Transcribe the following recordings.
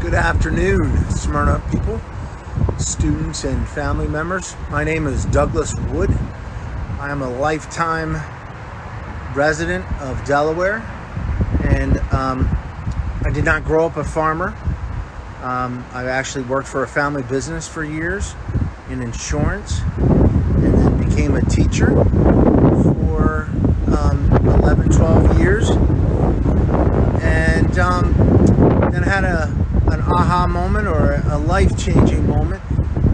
Good afternoon, Smyrna people, students and family members. My name is Douglas Wood. I am a lifetime resident of Delaware, and I did not grow up a farmer. I actually worked for a family business for years in insurance, and then became a teacher for 11, 12 years, and then had an aha moment or a life-changing moment,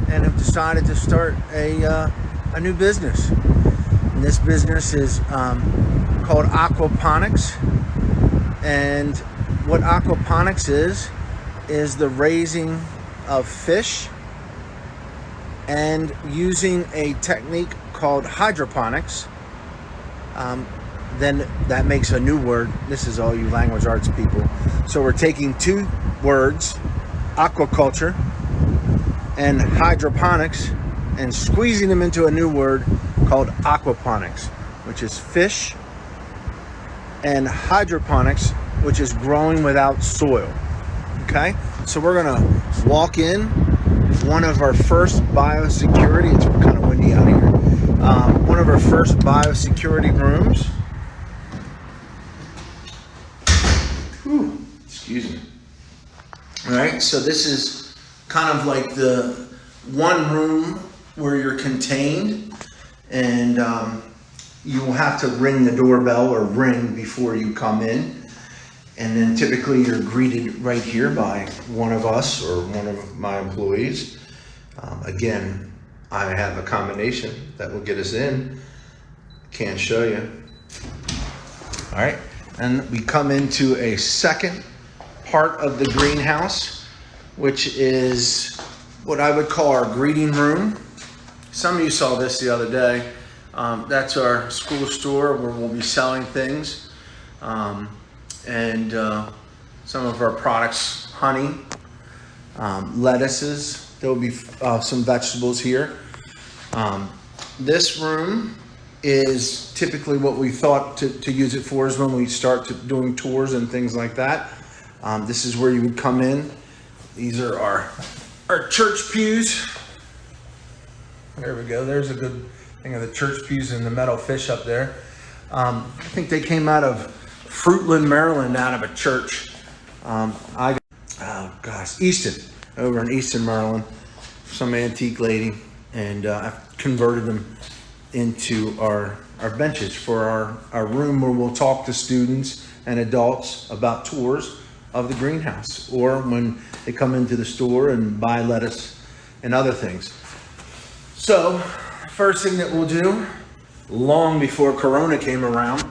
and have decided to start a new business. And this business is called Aquaponics, and what aquaponics is the raising of fish and using a technique called hydroponics. Then that makes a new word. This is all you language arts people. So we're taking two words, aquaculture and hydroponics, and squeezing them into a new word called aquaponics, which is fish, and hydroponics, which is growing without soil. Okay, so we're gonna walk in one of our first biosecurity, it's kind of windy out here, one of our first biosecurity rooms. Whew, excuse me. All right, so this is kind of like the one room where you're contained, and you will have to ring the doorbell or ring before you come in. And then typically you're greeted right here by one of us or one of my employees. Again, I have a combination that will get us in. Can't show you. All right, and we come into a second part of the greenhouse, which is what I would call our greeting room. Some of you saw this the other day. That's our school store where we'll be selling things. And some of our products, honey, lettuces. There will be some vegetables here. This room is typically what we thought to use it for is when we start doing tours and things like that. This is where you would come in. These are our church pews. There we go. There's a good thing of the church pews and the metal fish up there. I think they came out of Fruitland, Maryland, out of a church. Easton, over in Easton, Maryland, some antique lady, and I've converted them into our benches for our room where we'll talk to students and adults about tours of the greenhouse, or when they come into the store and buy lettuce and other things. So, first thing that we'll do, long before Corona came around,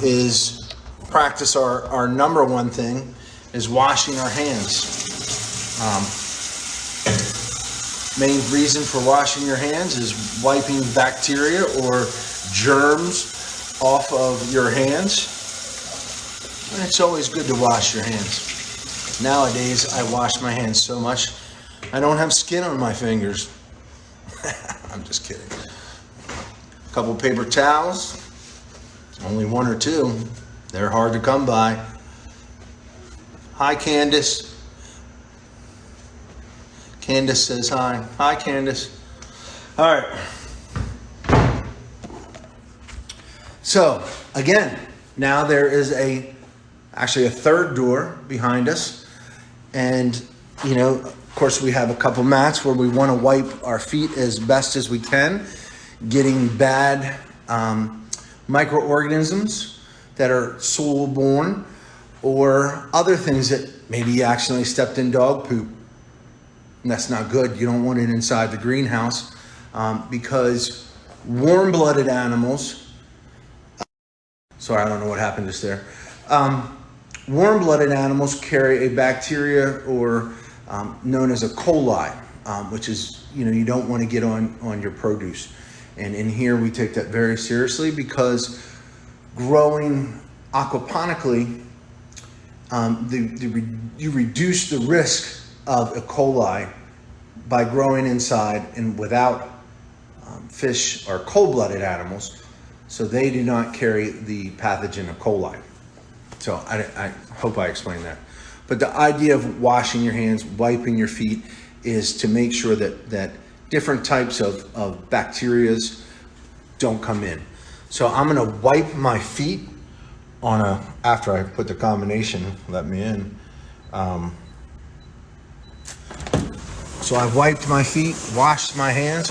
is practice our number one thing is washing our hands. Main reason for washing your hands is wiping bacteria or germs off of your hands. And it's always good to wash your hands. Nowadays, I wash my hands so much, I don't have skin on my fingers. I'm just kidding. A couple paper towels. Only one or two. They're hard to come by. Hi, Candace. Candace says hi. Hi, Candace. All right. So, again, now there is actually a third door behind us. And, of course, we have a couple mats where we want to wipe our feet as best as we can, getting bad microorganisms that are soil-borne, or other things that maybe you accidentally stepped in dog poop. And that's not good. You don't want it inside the greenhouse, because warm-blooded animals, sorry, I don't know what happened just there. Warm-blooded animals carry a bacteria or known as a coli, which is, you don't want to get on your produce. And in here, we take that very seriously, because growing aquaponically, you reduce the risk of E. coli by growing inside and without fish or cold-blooded animals, so they do not carry the pathogen of coli. So I hope I explained that. But the idea of washing your hands, wiping your feet, is to make sure that different types of bacterias don't come in. So I'm gonna wipe my feet after I put the combination, let me in. So I wiped my feet, washed my hands.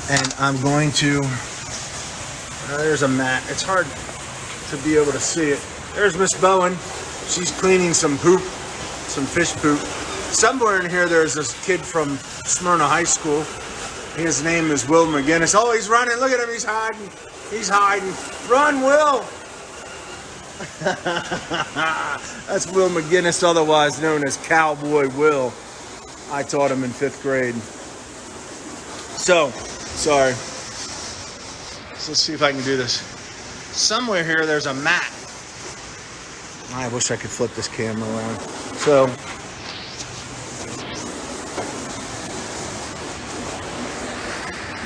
And I'm going to, there's a mat. It's hard to be able to see it. There's Miss Bowen. She's cleaning some poop, some fish poop. Somewhere in here, there's this kid from Smyrna High School. His name is Will McGinnis. Oh, he's running. Look at him. He's hiding. He's hiding. Run, Will. That's Will McGinnis, otherwise known as Cowboy Will. I taught him in 5th grade. So, sorry. So let's see if I can do this. Somewhere here, there's a mat. I wish I could flip this camera around. So,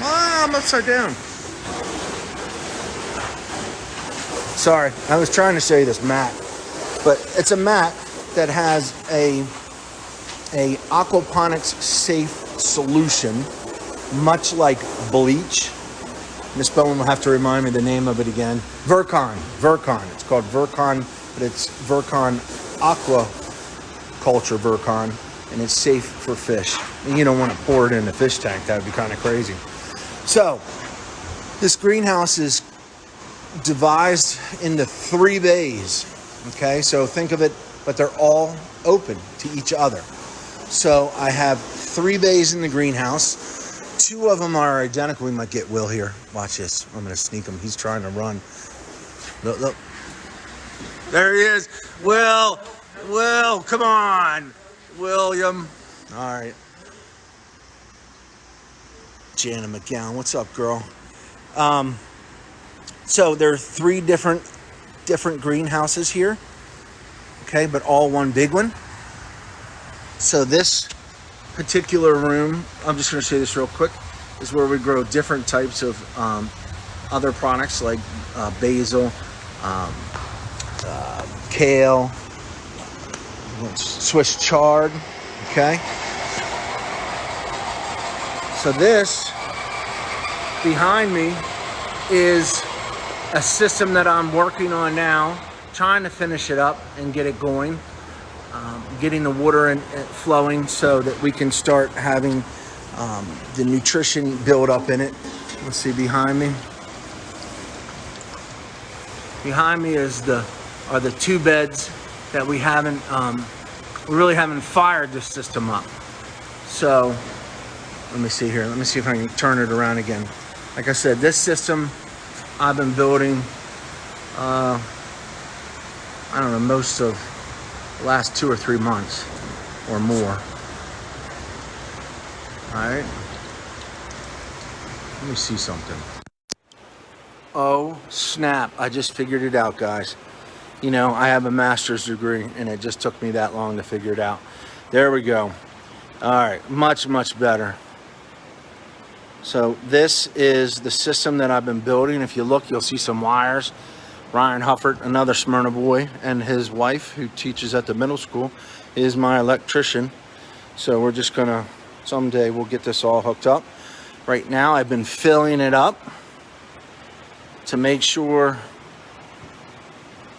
I'm upside down. Sorry, I was trying to show you this mat, but it's a mat that has a Aquaponics safe solution, much like bleach. Miss Bowen will have to remind me the name of it again. Virkon. It's called Virkon, but it's Virkon Aquaculture Virkon, and it's safe for fish. And you don't want to pour it in a fish tank. That would be kind of crazy. So, this greenhouse is devised into 3 bays. Okay, so think of it, but they're all open to each other. So I have 3 bays in the greenhouse. 2 of them are identical. We might get Will here. Watch this. I'm going to sneak him. He's trying to run. Look. There he is. Will, come on. William. All right. Jana McGowan, what's up, girl? So there are 3 different greenhouses here. Okay, but all one big one. So this particular room, I'm just going to say this real quick, is where we grow different types of other products like basil, kale, Swiss chard. Okay. So this behind me is a system that I'm working on now, trying to finish it up and get it going, getting the water and flowing so that we can start having the nutrition build up in it. Let's see behind me. Behind me are the 2 beds that we really haven't fired this system up. So let me see here. Let me see if I can turn it around again. Like I said, this system I've been building, I don't know, most of the last 2 or 3 months or more. All right. Let me see something. Oh, snap. I just figured it out, guys. You know, I have a master's degree, and it just took me that long to figure it out. There we go. All right. Much, much better. So this is the system that I've been building. If you look, you'll see some wires. Ryan Hufford, another Smyrna boy, and his wife, who teaches at the middle school, is my electrician. So we're just gonna, someday we'll get this all hooked up. Right now I've been filling it up to make sure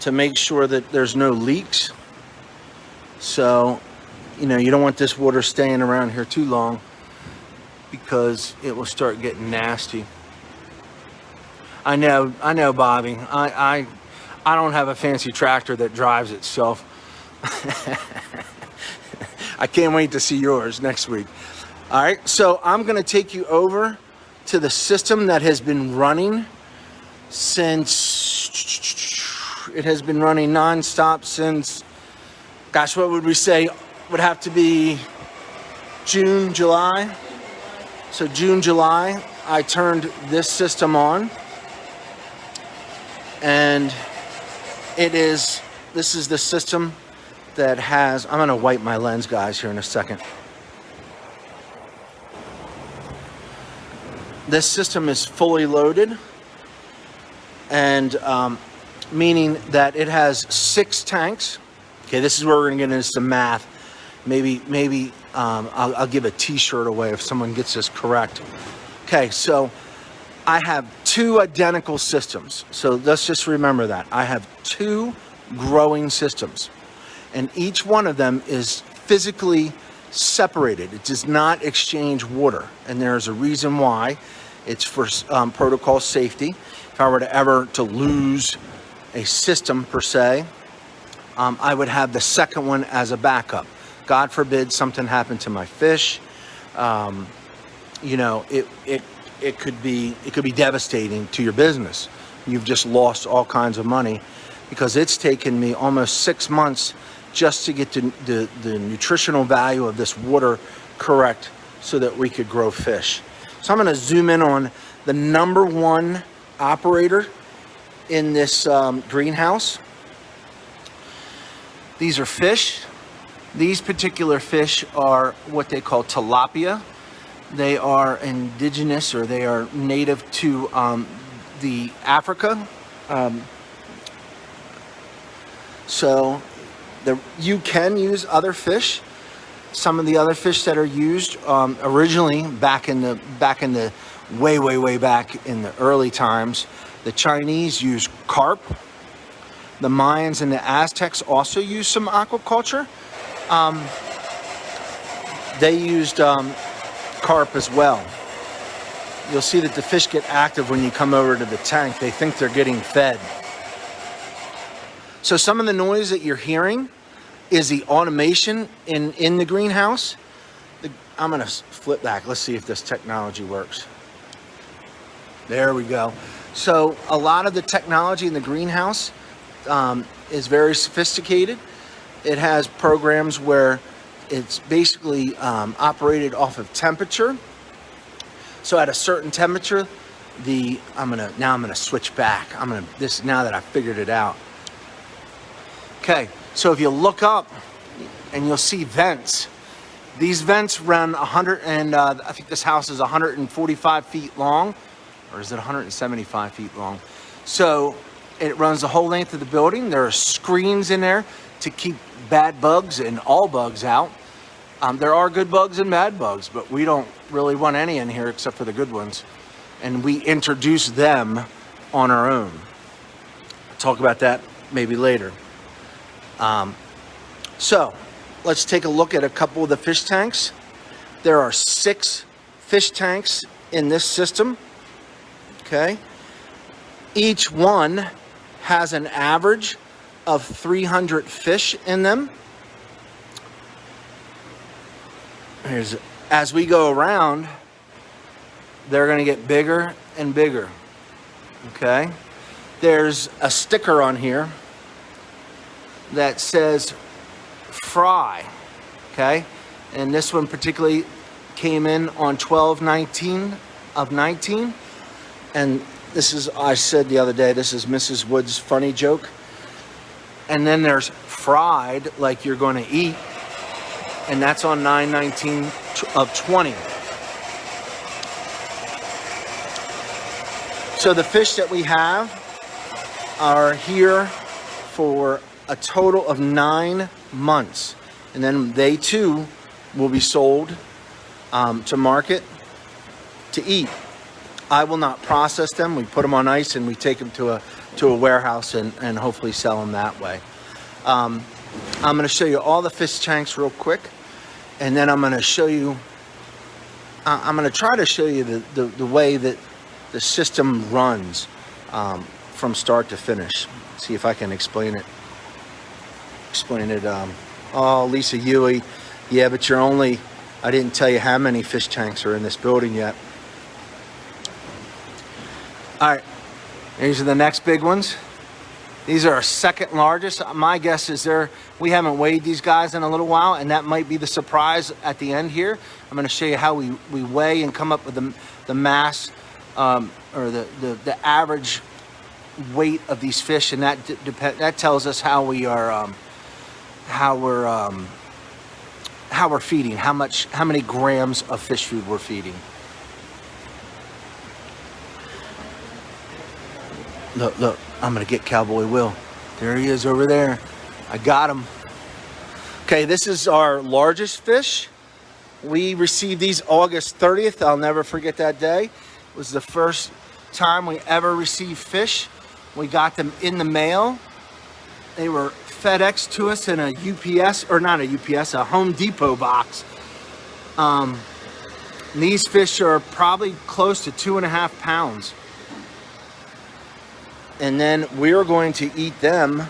that there's no leaks. So, you know, you don't want this water staying around here too long, because it will start getting nasty. I know, Bobby. I don't have a fancy tractor that drives itself. I can't wait to see yours next week. All right, so I'm gonna take you over to the system that has been running it has been running nonstop since, gosh, what would we say? Would have to be June, July. So June, July, I turned this system on, and this is the system that has, I'm gonna wipe my lens, guys, here in a second. This system is fully loaded, and meaning that it has 6 tanks, Okay, this is where we're gonna get into some math. Maybe I'll give a t-shirt away if someone gets this correct. Okay, so I have 2 identical systems. So let's just remember that. I have 2 growing systems, and each one of them is physically separated. It does not exchange water, and there's a reason why. It's for protocol safety. If I were to ever to lose a system per se, I would have the second one as a backup. God forbid something happened to my fish. You know, it could be devastating to your business. You've just lost all kinds of money, because it's taken me almost 6 months just to get the nutritional value of this water correct so that we could grow fish. So I'm going to zoom in on the number 1 operator in this greenhouse. These are fish. These particular fish are what they call tilapia. They are indigenous, or they are native to the Africa. So you can use other fish. Some of the other fish that are used originally back in the way back in the early times, the Chinese used carp. The Mayans and the Aztecs also used some aquaculture. They used carp as well. You'll see that the fish get active when you come over to the tank. They think they're getting fed. So some of the noise that you're hearing is the automation in the greenhouse. I'm gonna flip back. Let's see if this technology works. There we go. So a lot of the technology in the greenhouse is very sophisticated. It has programs where it's basically operated off of temperature. So at a certain temperature, I'm gonna switch back. Now that I figured it out. Okay, so if you look up and you'll see vents. These vents run 100 and I think this house is 145 feet long, or is it 175 feet long? So it runs the whole length of the building. There are screens in there to keep bad bugs and all bugs out. There are good bugs and bad bugs, but we don't really want any in here except for the good ones. And we introduce them on our own. I'll talk about that maybe later. So let's take a look at a couple of the fish tanks. There are 6 fish tanks in this system. Okay. Each one has an average of 300 fish in them. As we go around, they're going to get bigger and bigger. Okay. There's a sticker on here that says fry. Okay. And this one particularly came in on 12/19 of 19. And this is, I said the other day, this is Mrs. Wood's funny joke. And then there's fried, like you're going to eat. And that's on 9/19 of 20. So the fish that we have are here for a total of 9 months. And then they too will be sold to market to eat. I will not process them. We put them on ice and we take them to a warehouse and hopefully sell them that way. I'm going to show you all the fish tanks real quick, and then I'm going to show you. I'm going to try to show you the way that the system runs from start to finish. See if I can explain it. Oh, Lisa Huey. Yeah, but I didn't tell you how many fish tanks are in this building yet. All right, these are the next big ones. These are our second largest. My guess is we haven't weighed these guys in a little while, and that might be the surprise at the end here. I'm going to show you how we weigh and come up with the mass or the average weight of these fish, and that tells us how we're feeding, how many grams of fish food we're feeding. Look, I'm gonna get Cowboy Will. There he is over there. I got him. Okay, this is our largest fish. We received these August 30th. I'll never forget that day. It was the first time we ever received fish. We got them in the mail. They were FedEx to us in a UPS, or not a UPS, a Home Depot box. These fish are probably close to 2.5 pounds. And then we're going to eat them.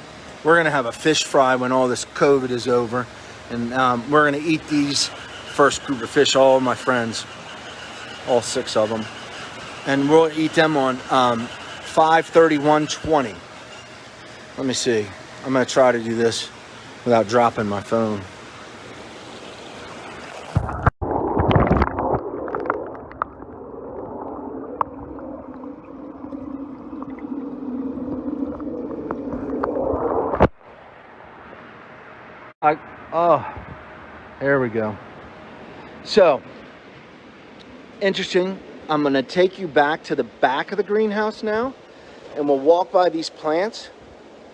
We're going to have a fish fry when all this COVID is over. And we're going to eat these first group of fish, all of my friends, all 6 of them. And we'll eat them on 5/31/20. Let me see. I'm going to try to do this without dropping my phone. There we go. So, interesting. I'm going to take you back to the back of the greenhouse now, and we'll walk by these plants.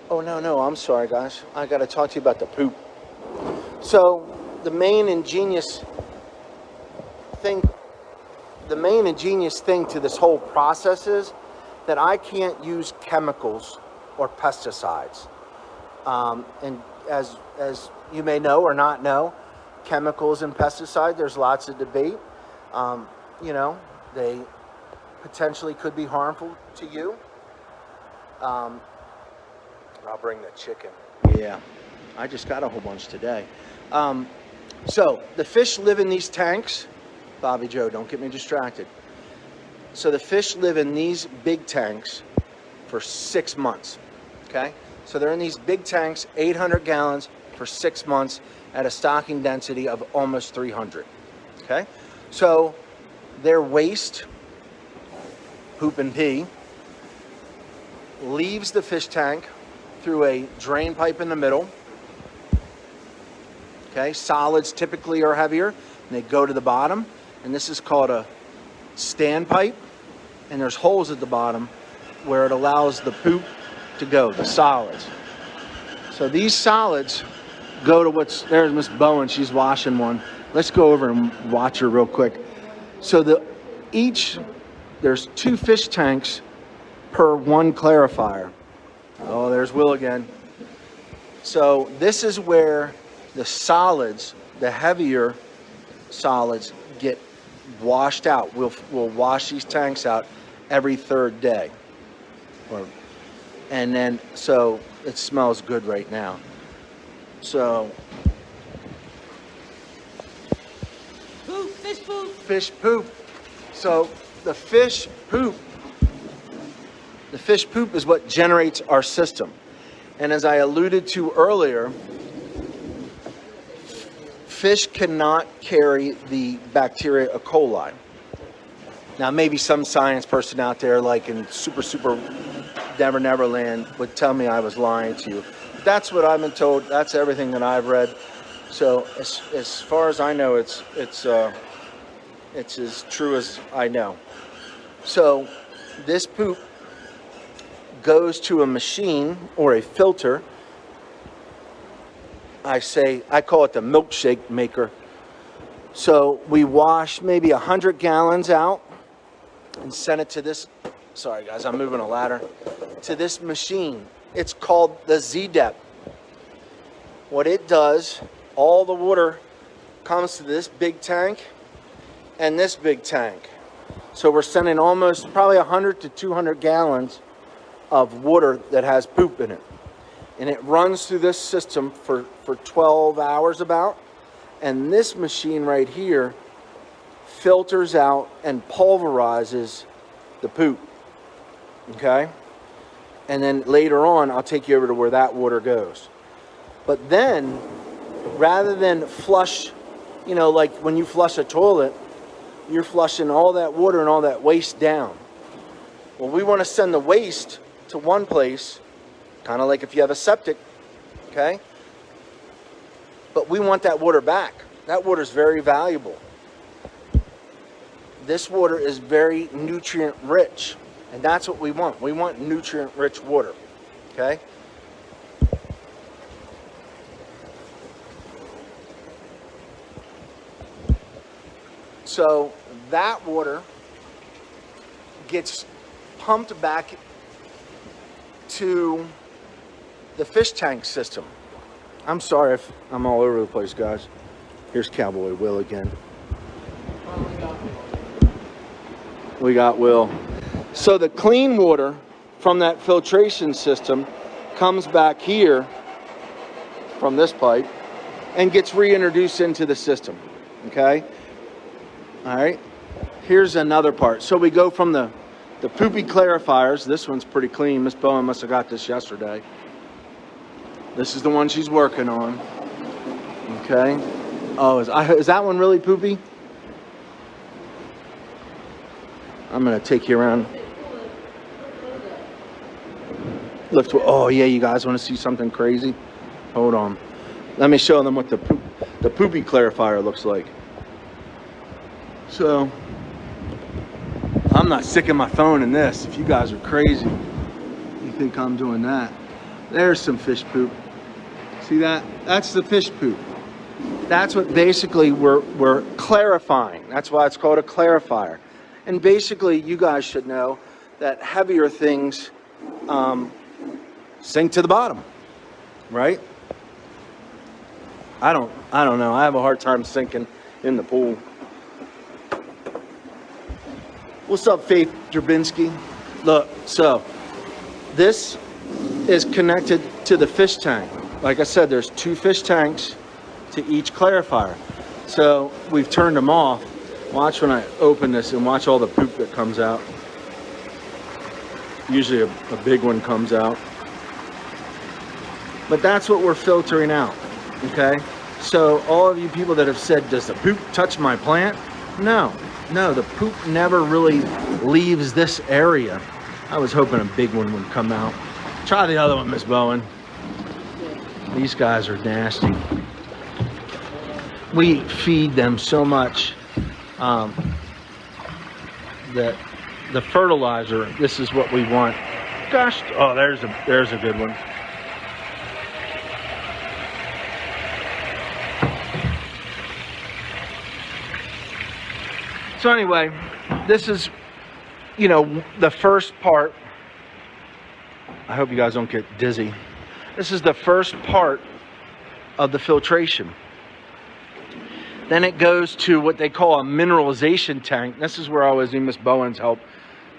Oh, no, I'm sorry, guys. I got to talk to you about the poop. So, the main ingenious thing to this whole process is that I can't use chemicals or pesticides. And as you may know or not know, chemicals and pesticides, there's lots of debate. They potentially could be harmful to you. I'll bring the chicken. Yeah, I just got a whole bunch today. So the fish live in these tanks. Bobby Joe, don't get me distracted. So the fish live in these big tanks for 6 months, okay? So they're in these big tanks, 800 gallons for 6 months at a stocking density of almost 300, okay? So their waste, poop and pee, leaves the fish tank through a drain pipe in the middle, okay? Solids typically are heavier, and they go to the bottom, and this is called a standpipe, and there's holes at the bottom where it allows the poop to go, the solids. So these solids go to there's Miss Bowen, she's washing one. Let's go over and watch her real quick. So there's 2 fish tanks per 1 clarifier. Oh, there's Will again. So this is where the solids, the heavier solids, get washed out. We'll wash these tanks out every 3rd day. And then, so it smells good right now. So, poop, fish poop. Fish poop. So the fish poop is what generates our system. And as I alluded to earlier, fish cannot carry the bacteria E. coli. Now, maybe some science person out there, like in super Neverland, would tell me I was lying to you. That's what I've been told. That's everything that I've read. So as far as I know, it's as true as I know. So this poop goes to a machine or a filter. I call it the milkshake maker. So we wash maybe 100 gallons out and send it to this. Sorry guys, I'm moving a ladder. To this machine. It's called the ZDEP. What it does, all the water comes to this big tank and this big tank. So we're sending almost probably 100 to 200 gallons of water that has poop in it. And it runs through this system for 12 hours about. And this machine right here filters out and pulverizes the poop. Okay? And then later on, I'll take you over to where that water goes. But then, rather than flush, like when you flush a toilet, you're flushing all that water and all that waste down. Well, we want to send the waste to one place, kind of like if you have a septic, okay? But we want that water back. That water is very valuable. This water is very nutrient rich. And that's what we want. We want nutrient-rich water, okay? So that water gets pumped back to the fish tank system. I'm sorry if I'm all over the place, guys. Here's Cowboy Will again. We got Will. So the clean water from that filtration system comes back here from this pipe and gets reintroduced into the system. Okay? All right. Here's another part. So we go from the poopy clarifiers. This one's pretty clean. Miss Bowen must have got this yesterday. This is the one she's working on. Okay. Oh, is that one really poopy? I'm going to take you around. Lift. Oh, yeah, you guys want to see something crazy? Hold on. Let me show them what the poopy clarifier looks like. So, I'm not sticking my phone in this. If you guys are crazy, you think I'm doing that. There's some fish poop. See that? That's the fish poop. That's what basically we're clarifying. That's why it's called a clarifier. And basically, you guys should know that heavier things sink to the bottom, right? I don't know. I have a hard time sinking in the pool. What's up, Faith Drabinski? Look, so this is connected to the fish tank. Like I said, there's 2 fish tanks to each clarifier. So we've turned them off. Watch when I open this and watch all the poop that comes out. Usually a big one comes out. But that's what we're filtering out, okay? So all of you people that have said, does the poop touch my plant? No, the poop never really leaves this area. I was hoping a big one would come out. Try the other one, Miss Bowen. These guys are nasty. We feed them so much that the fertilizer, this is what we want. Gosh, oh, there's a good one. So anyway, this is, the first part. I hope you guys don't get dizzy. This is the first part of the filtration. Then it goes to what they call a mineralization tank. This is where I always need Miss Bowen's help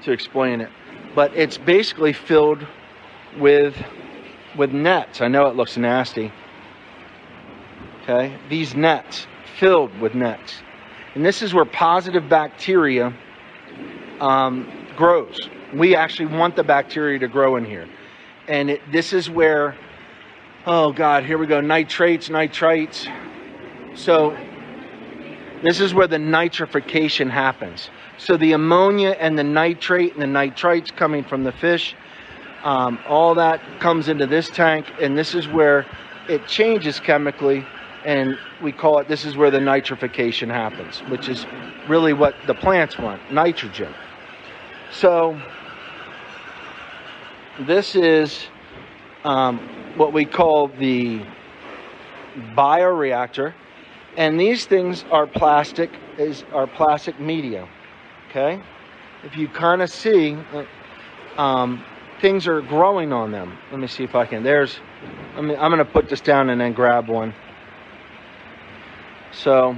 to explain it. But it's basically filled with nets. I know it looks nasty. Okay, these nets, filled with nets. And this is where positive bacteria grows. We actually want the bacteria to grow in here. And this is where, oh God, here we go, nitrates. So this is where the nitrification happens. So the ammonia and the nitrate and the nitrites coming from the fish, all that comes into this tank, and this is where it changes chemically, and we call it, this is where the nitrification happens, which is really what the plants want, nitrogen. So this is what we call the bioreactor, and these things are plastic media. Okay, if you kind of see, things are growing on them. Let me see if I can. I'm going to put this down and then grab one. So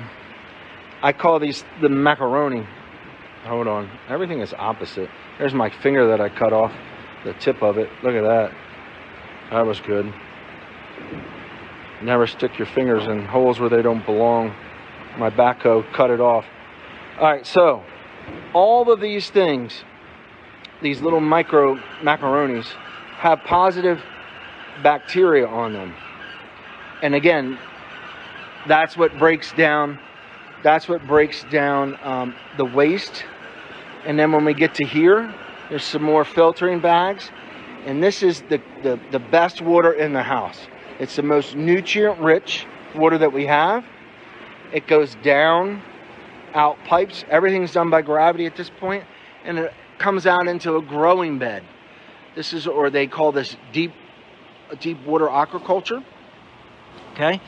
I call these the macaroni. Hold on, everything is opposite. There's my finger that I cut off, the tip of it. Look at that. That was good. Never stick your fingers in holes where they don't belong. My backhoe cut it off. All right, so all of these things, these little micro macaronis, have positive bacteria on them. And again, that's what breaks down the waste. And then when we get to here, there's some more filtering bags. And this is the best water in the house. It's the most nutrient-rich water that we have. It goes down, out pipes. Everything's done by gravity at this point, and it comes out into a growing bed. This is, or they call this deep water aquaculture. Okay,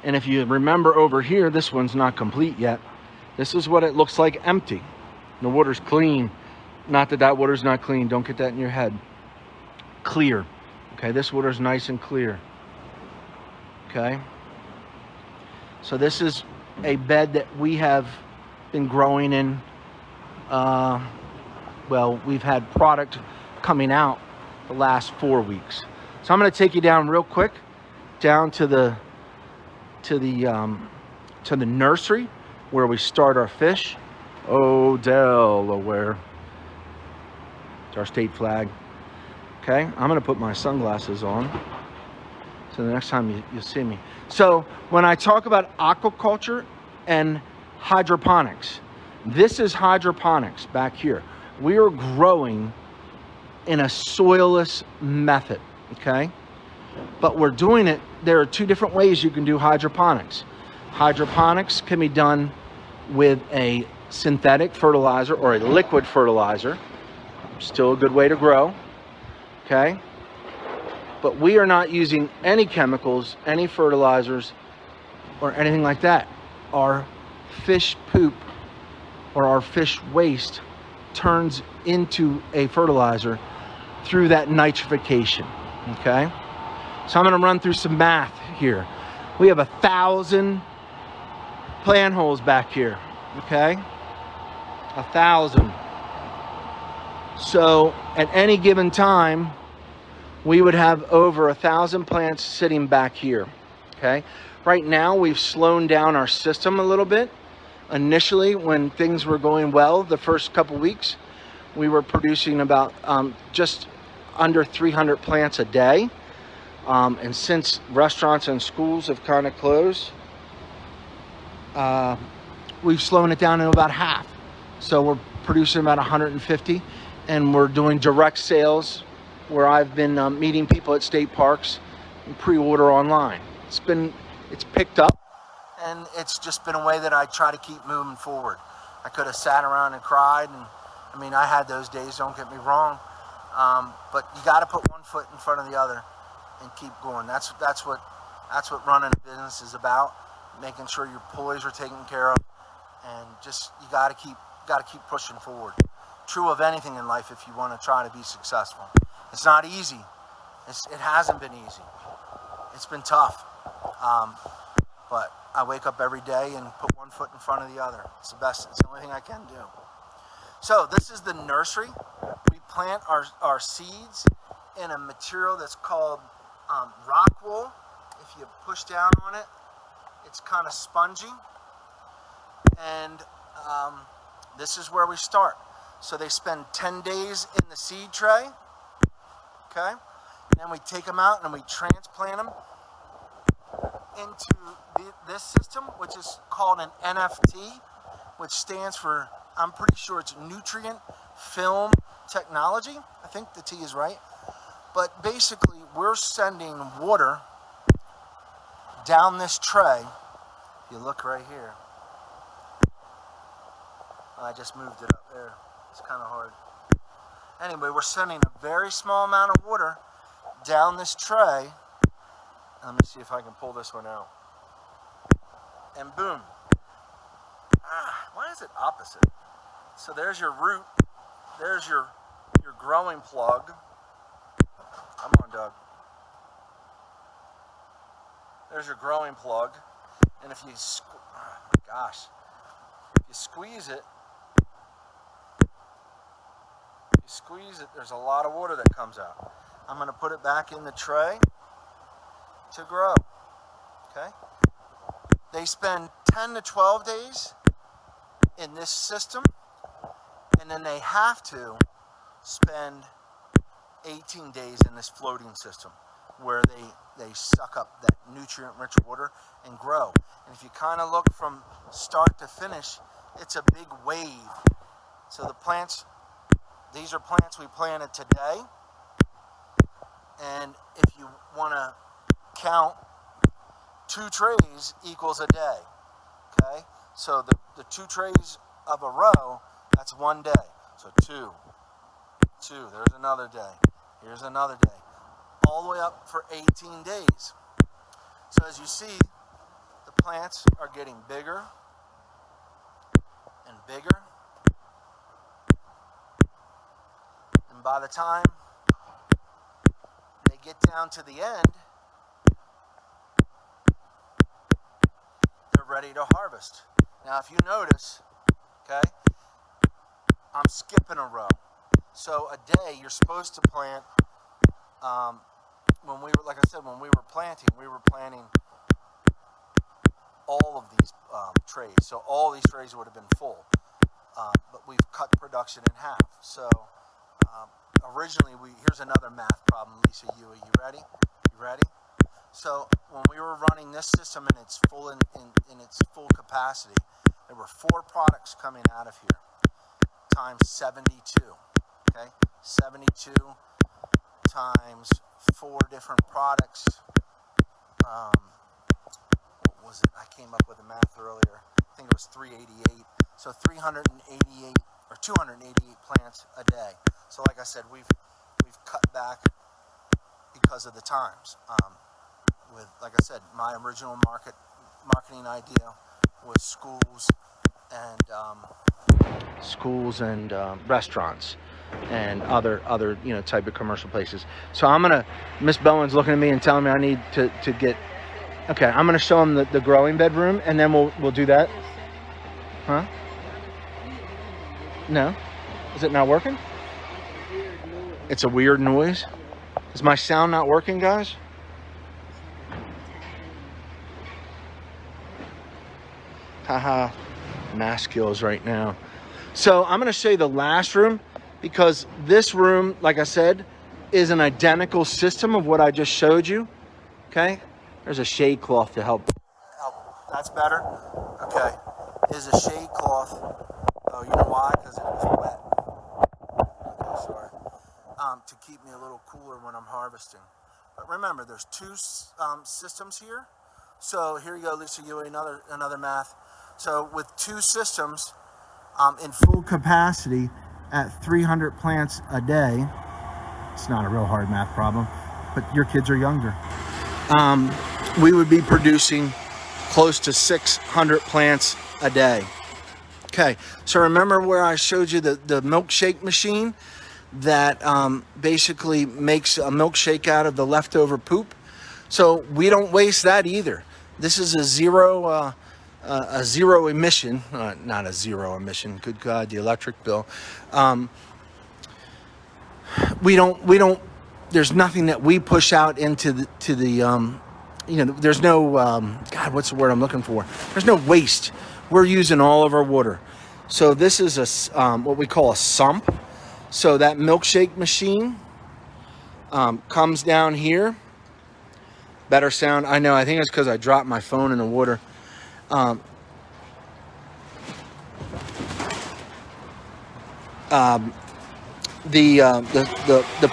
and if you remember over here, this one's not complete yet. This is what it looks like empty. The water's clean. Not that that water's not clean. Don't get that in your head. Clear. Okay, this water's nice and clear. Okay. So this is a bed that we have been growing in. Well, we've had product coming out the last 4 weeks. So I'm going to take you down real quick, down to the nursery where we start our fish. Oh, Delaware. It's our state flag. Okay, I'm going to put my sunglasses on so the next time you'll see me. So when I talk about aquaculture and hydroponics, this is hydroponics back here. We are growing in a soilless method, okay? But we're doing it, there are 2 different ways you can do hydroponics. Hydroponics can be done with a synthetic fertilizer or a liquid fertilizer. Still a good way to grow, okay? But we are not using any chemicals, any fertilizers, or anything like that. Our fish poop or our fish waste turns into a fertilizer through that nitrification, okay? So I'm gonna run through some math here. We have 1,000 plant holes back here, okay? 1,000. So at any given time, we would have over 1,000 plants sitting back here, okay? Right now, we've slowed down our system a little bit. Initially, when things were going well, the first couple weeks, we were producing about just under 300 plants a day. And since restaurants and schools have kind of closed, we've slowed it down to about half. So we're producing about 150, and we're doing direct sales where I've been meeting people at state parks and pre-order online. It's picked up, and it's just been a way that I try to keep moving forward. I could have sat around and cried, and I mean, I had those days, don't get me wrong, but you got to put one foot in front of the other and keep going. That's what running a business is about, making sure your employees are taken care of, and just you got to keep pushing forward. True of anything in life if you want to try to be successful. It's not easy. It hasn't been easy. It's been tough. But I wake up every day and put one foot in front of the other. It's the best. It's the only thing I can do. So this is the nursery. We plant our seeds in a material that's called rock wool. If you push down on it, it's kind of spongy. And this is where we start. So they spend 10 days in the seed tray. Okay? And then we take them out and we transplant them into this system, which is called an NFT, which stands for, I'm pretty sure it's nutrient film technology. I think the T is right. But basically, we're sending water down this tray. If you look right here. I just moved it up there. It's kind of hard. Anyway, we're sending a very small amount of water down this tray. Let me see if I can pull this one out. And boom. Why is it opposite? So there's your root. There's your growing plug. Come on, Doug. There's your growing plug. And if you, if you squeeze it, there's a lot of water that comes out. I'm going to put it back in the tray to grow. Okay? They spend 10 to 12 days in this system, and then they have to spend 18 days in this floating system where they suck up that nutrient-rich water and grow. And if you kind of look from start to finish, it's a big wave. So the plants, these are plants we planted today. And if you want to count, 2 trays equals a day. Okay? So the 2 trays of a row, that's 1 day. So 2, there's another day. Here's another day. All the way up for 18 days. So as you see, the plants are getting bigger and bigger. And by the time they get down to the end, they're ready to harvest. Now, if you notice, okay, I'm skipping a row. So a day, you're supposed to plant, when we were planting all of these trays. So all these trays would have been full. But we've cut production in half. So originally, here's another math problem, Lisa Yui. You ready? You ready? So when we were running this system in its full in its full capacity, there were 4 products coming out of here times 72. Okay, 72 times 4 different products. What was it? I came up with the math earlier. I think it was 388. So 388 or 288 plants a day. So like I said, we've cut back because of the times. With, like I said, my original marketing idea was schools and restaurants and other type of commercial places. So I'm gonna, Miss Bowen's looking at me and telling me I need to get. Okay, I'm gonna show them the growing bedroom, and then we'll do that. Huh? No, is it not working? It's a weird noise. Is my sound not working, guys? Haha, math skills right now. So I'm going to show you the last room, because this room, like I said, is an identical system of what I just showed you. Okay, there's a shade cloth to help. That's better. Okay, is a shade cloth. Oh, you know why? Because it was wet. Okay, sorry. To keep me a little cooler when I'm harvesting. But remember, there's 2 systems here. So here you go, Lisa Yui, another math. So with 2 systems in full capacity at 300 plants a day, it's not a real hard math problem, but your kids are younger. We would be producing close to 600 plants a day. Okay, so remember where I showed you the milkshake machine that basically makes a milkshake out of the leftover poop? So we don't waste that either. This is a zero emission, not a zero emission. Good God, the electric bill. We don't. There's nothing that we push out into the. There's no. God, what's the word I'm looking for? There's no waste. We're using all of our water. So this is what we call a sump. So that milkshake machine comes down here. Better sound. I know. I think it's because I dropped my phone in the water. The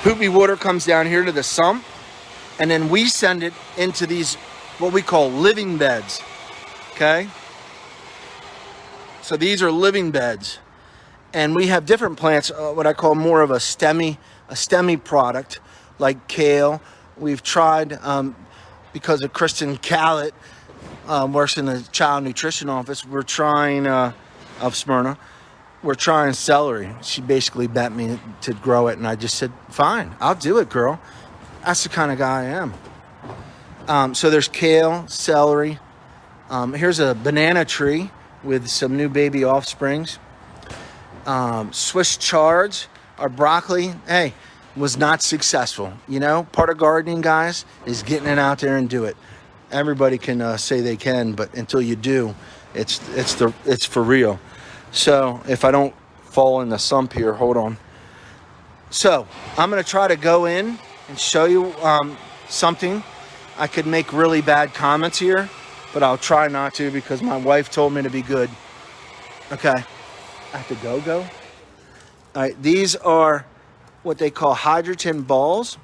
poopy water comes down here to the sump, and then we send it into these what we call living beds. Okay. So these are living beds, and we have different plants. What I call more of a stemmy product, like kale. We've tried. Because of Kristen Callett works in the child nutrition office, we're trying of Smyrna. We're trying celery. She basically bet me to grow it, and I just said, "Fine, I'll do it, girl." That's the kind of guy I am. So there's kale, celery. Here's a banana tree with some new baby offsprings. Swiss chards, our broccoli. Hey. Was not successful. Part of gardening, guys, is getting it out there and do it. Everybody can say they can, but until you do, it's for real. So if I don't fall in the sump here, hold on. So I'm going to try to go in and show you something. I could make really bad comments here, but I'll try not to because my wife told me to be good. Okay, I have to go. All right, these are what they call hydrogen balls,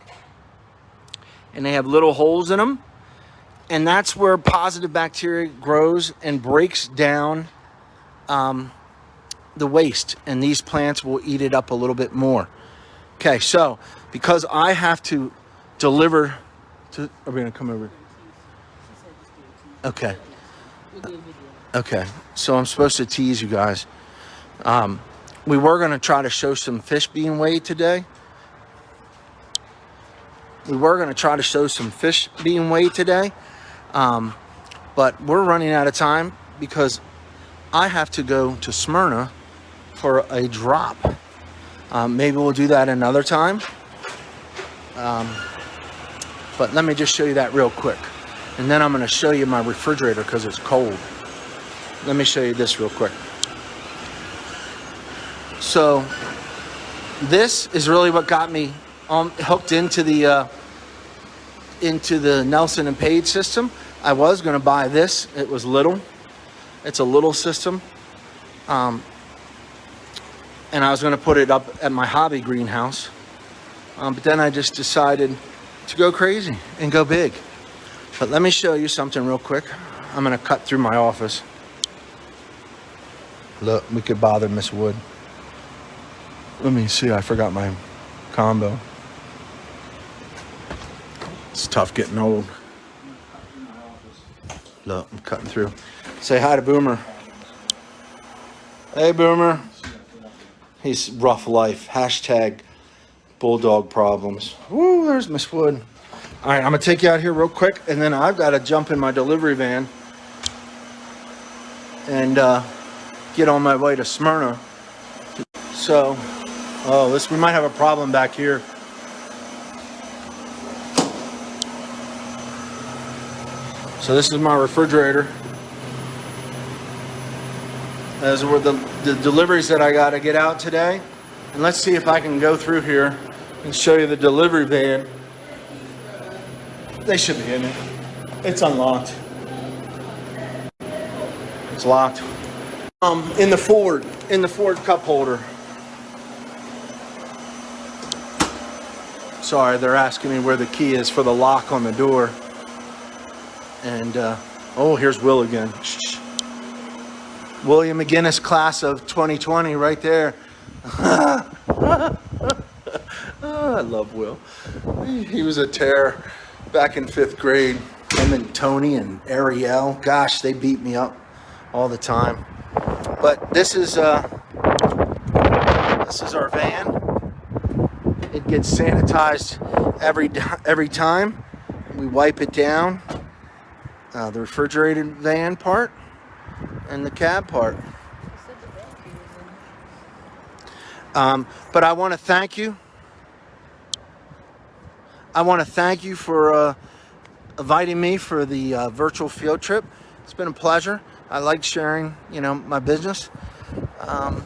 and they have little holes in them, and that's where positive bacteria grows and breaks down the waste, and these plants will eat it up a little bit more. Okay, so because I have to deliver to, are we gonna come over? Okay, so I'm supposed to tease you guys. We were going to try to show some fish being weighed today. But we're running out of time because I have to go to Smyrna for a drop. Maybe we'll do that another time. But let me just show you that real quick. And then I'm going to show you my refrigerator because it's cold. Let me show you this real quick. So this is really what got me hooked into the Nelson and Page system. I was going to buy this. It was little. It's a little system. And I was going to put it up at my hobby greenhouse. But then I just decided to go crazy and go big. But let me show you something real quick. I'm going to cut through my office. Look, we could bother Miss Wood. Let me see. I forgot my combo. It's tough getting old. Look, I'm cutting through. Say hi to Boomer. Hey, Boomer. He's rough life. Hashtag bulldog problems. Woo, there's Miss Wood. All right, I'm going to take you out here real quick, and then I've got to jump in my delivery van and get on my way to Smyrna. So, we might have a problem back here. So this is my refrigerator. Those were the deliveries that I got to get out today. And let's see if I can go through here and show you the delivery van. They should be in it. It's unlocked. It's locked. In the Ford cup holder. Sorry, they're asking me where the key is for the lock on the door. And here's Will again. Shh. William McGinnis, class of 2020, right there. I love Will. He was a terror back in 5th grade. Him and Tony and Ariel, gosh, they beat me up all the time. But this is our van. It gets sanitized every time. We wipe it down. The refrigerated van part and the cab part. But I want to thank you. I want to thank you for inviting me for the virtual field trip. It's been a pleasure. I like sharing, my business.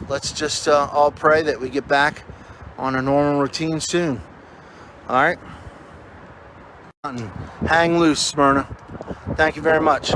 Let's just all pray that we get back on a normal routine soon. All right. Hang loose, Smyrna. Thank you very much.